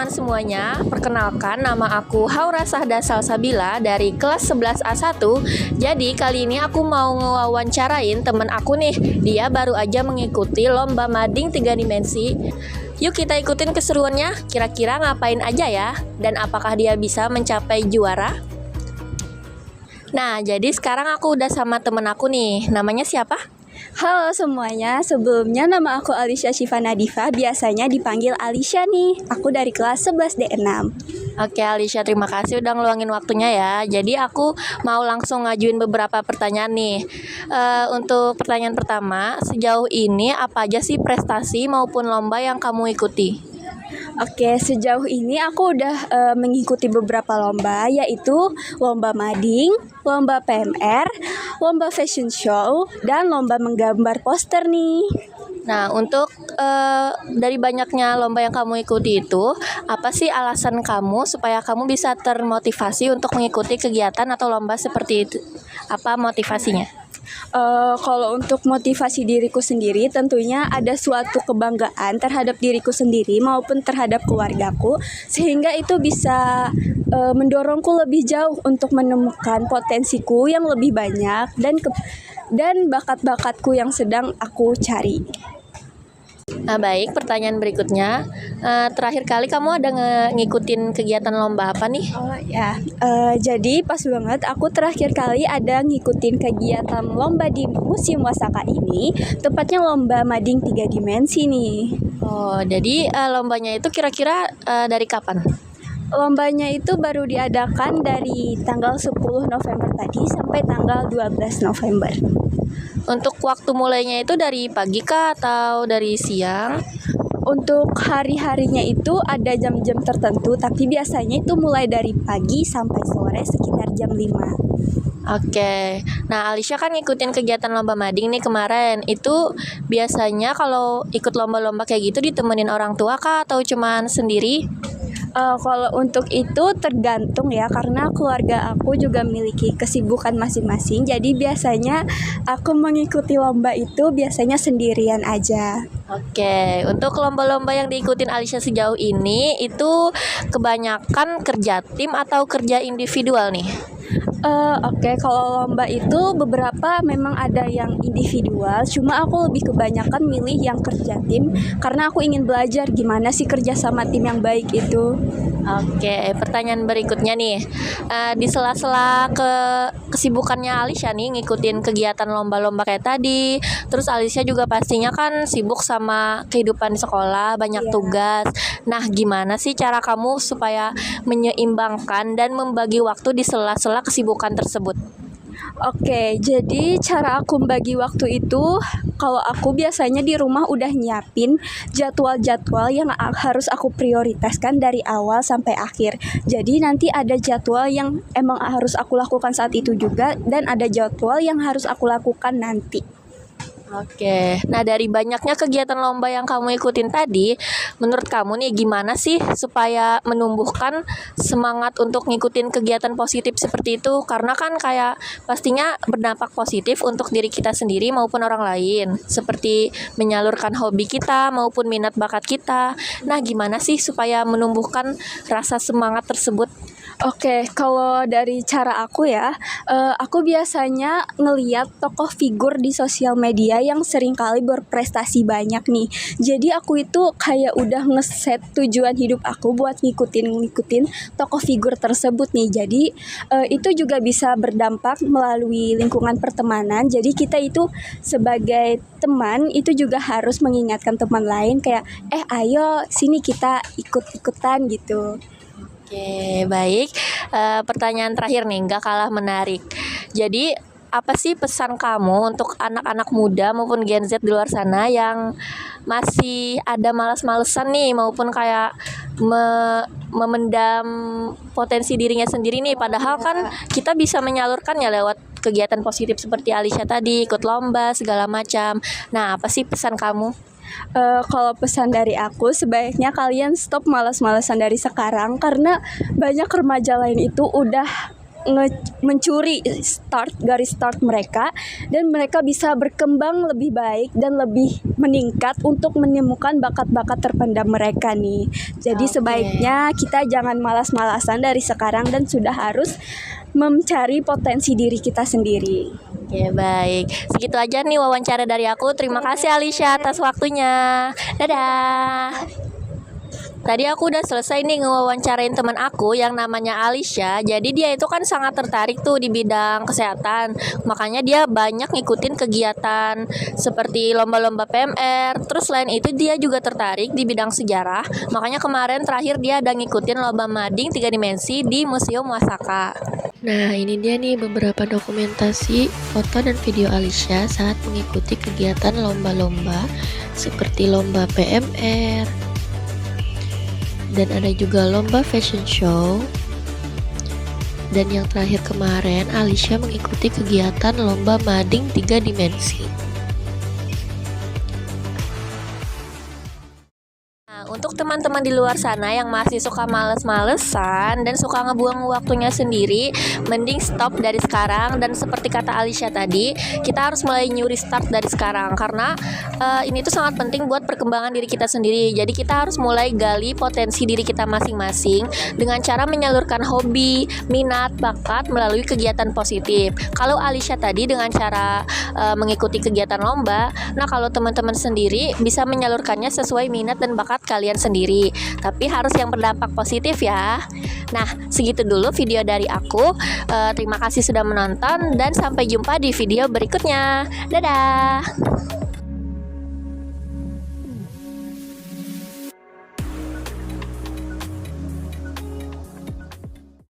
teman-teman semuanya, perkenalkan nama aku Haura Sahda Salsabila dari kelas 11A1. Jadi kali ini aku mau ngewawancarain temen aku nih. Dia baru aja mengikuti lomba mading 3 dimensi. Yuk kita ikutin keseruannya, kira-kira ngapain aja ya? Dan apakah dia bisa mencapai juara? Nah, jadi sekarang aku udah sama temen aku nih. Namanya siapa? Halo semuanya, sebelumnya nama aku Alicia Syifa Nadifa, biasanya dipanggil Alicia nih. Aku dari kelas 11 D6. Oke Alicia, terima kasih udah ngeluangin waktunya ya. Jadi aku mau langsung ngajuin beberapa pertanyaan nih. Untuk pertanyaan pertama, sejauh ini apa aja sih prestasi maupun lomba yang kamu ikuti? Oke, sejauh ini aku udah mengikuti beberapa lomba, yaitu lomba mading, lomba PMR, lomba fashion show, dan lomba menggambar poster nih. Nah, untuk dari banyaknya lomba yang kamu ikuti itu, apa sih alasan kamu supaya kamu bisa termotivasi untuk mengikuti kegiatan atau lomba seperti itu? Apa motivasinya? Kalau untuk motivasi diriku sendiri, tentunya ada suatu kebanggaan terhadap diriku sendiri maupun terhadap keluargaku, sehingga itu bisa mendorongku lebih jauh untuk menemukan potensiku yang lebih banyak dan bakat-bakatku yang sedang aku cari. Nah, baik, pertanyaan berikutnya. Terakhir kali kamu ada ngikutin kegiatan lomba apa nih? Oh ya, jadi pas banget aku terakhir kali ada ngikutin kegiatan lomba di Museum Wasaka ini, tepatnya lomba mading 3 dimensi nih. Oh, jadi lombanya itu kira-kira dari kapan? Lombanya itu baru diadakan dari tanggal 10 November tadi sampai tanggal 12 November. Untuk waktu mulainya itu dari pagi kah atau dari siang? Untuk hari-harinya itu ada jam-jam tertentu, tapi biasanya itu mulai dari pagi sampai sore sekitar jam 5. Oke, nah Alicia kan ngikutin kegiatan lomba mading nih kemarin. Itu biasanya kalau ikut lomba-lomba kayak gitu ditemenin orang tua kah atau cuman sendiri? Kalau untuk itu tergantung ya, karena keluarga aku juga memiliki kesibukan masing-masing. Jadi biasanya aku mengikuti lomba itu biasanya sendirian aja. Oke, untuk lomba-lomba yang diikutin Alicia sejauh ini itu kebanyakan kerja tim atau kerja individual nih? Oke, kalau lomba itu beberapa memang ada yang individual, cuma aku lebih kebanyakan milih yang kerja tim karena aku ingin belajar gimana sih kerja sama tim yang baik itu. Oke, pertanyaan berikutnya nih. Di sela-sela kesibukannya Alicia nih ngikutin kegiatan lomba-lomba kayak tadi. Terus Alicia juga pastinya kan sibuk sama kehidupan sekolah, banyak Iya. tugas. Nah, gimana sih cara kamu supaya menyeimbangkan dan membagi waktu di sela-sela kesibukan tersebut? Oke, jadi cara aku membagi waktu itu, kalau aku biasanya di rumah udah nyiapin jadwal-jadwal yang harus aku prioritaskan dari awal sampai akhir. Jadi nanti ada jadwal yang emang harus aku lakukan saat itu juga, dan ada jadwal yang harus aku lakukan nanti. Oke, nah dari banyaknya kegiatan lomba yang kamu ikutin tadi, menurut kamu nih gimana sih supaya menumbuhkan semangat untuk ngikutin kegiatan positif seperti itu? Karena kan kayak pastinya berdampak positif untuk diri kita sendiri maupun orang lain, seperti menyalurkan hobi kita maupun minat bakat kita. Nah, gimana sih supaya menumbuhkan rasa semangat tersebut? Oke, kalau dari cara aku ya, aku biasanya ngeliat tokoh figur di sosial media yang seringkali berprestasi banyak nih. Jadi aku itu kayak udah ngeset tujuan hidup aku buat ngikutin tokoh figur tersebut nih. Jadi itu juga bisa berdampak melalui lingkungan pertemanan. Jadi kita itu sebagai teman itu juga harus mengingatkan teman lain kayak, ayo sini kita ikut-ikutan gitu. Oke, baik. Pertanyaan terakhir nih, nggak kalah menarik. Jadi, apa sih pesan kamu untuk anak-anak muda maupun Gen Z di luar sana yang masih ada malas-malesan nih, maupun kayak memendam potensi dirinya sendiri nih, padahal kan kita bisa menyalurkannya lewat kegiatan positif seperti Alicia tadi, ikut lomba, segala macam. Nah, apa sih pesan kamu? Kalau pesan dari aku, sebaiknya kalian stop malas-malasan dari sekarang, karena banyak remaja lain itu udah mencuri garis start mereka, dan mereka bisa berkembang lebih baik dan lebih meningkat untuk menemukan bakat-bakat terpendam mereka nih. Jadi Oke. sebaiknya kita jangan malas-malasan dari sekarang dan sudah harus mencari potensi diri kita sendiri. Oke, baik. Segitu aja nih wawancara dari aku. Terima kasih Alisha atas waktunya. Dadah. Tadi aku udah selesai nih ngewawancarain teman aku yang namanya Alisha. Jadi dia itu kan sangat tertarik tuh di bidang kesehatan. Makanya dia banyak ngikutin kegiatan seperti lomba-lomba PMR. Terus selain itu dia juga tertarik di bidang sejarah. Makanya kemarin terakhir dia ada ngikutin lomba mading 3 dimensi di Museum Wasaka. Nah, ini dia nih beberapa dokumentasi foto dan video Alisha saat mengikuti kegiatan lomba-lomba seperti lomba PMR, dan ada juga lomba fashion show. Dan yang terakhir kemarin Alisha mengikuti kegiatan lomba mading 3 dimensi. Nah, untuk teman-teman di luar sana yang masih suka males-malesan dan suka ngebuang waktunya sendiri, mending stop dari sekarang. Dan seperti kata Alisha tadi, kita harus mulai new restart dari sekarang, karena ini tuh sangat penting buat perkembangan diri kita sendiri. Jadi kita harus mulai gali potensi diri kita masing-masing dengan cara menyalurkan hobi, minat, bakat melalui kegiatan positif. Kalau Alisha tadi dengan cara mengikuti kegiatan lomba, nah kalau teman-teman sendiri bisa menyalurkannya sesuai minat dan bakat kalian sendiri, tapi harus yang berdampak positif ya. Nah, segitu dulu video dari aku. Terima kasih sudah menonton dan sampai jumpa di video berikutnya. Dadah.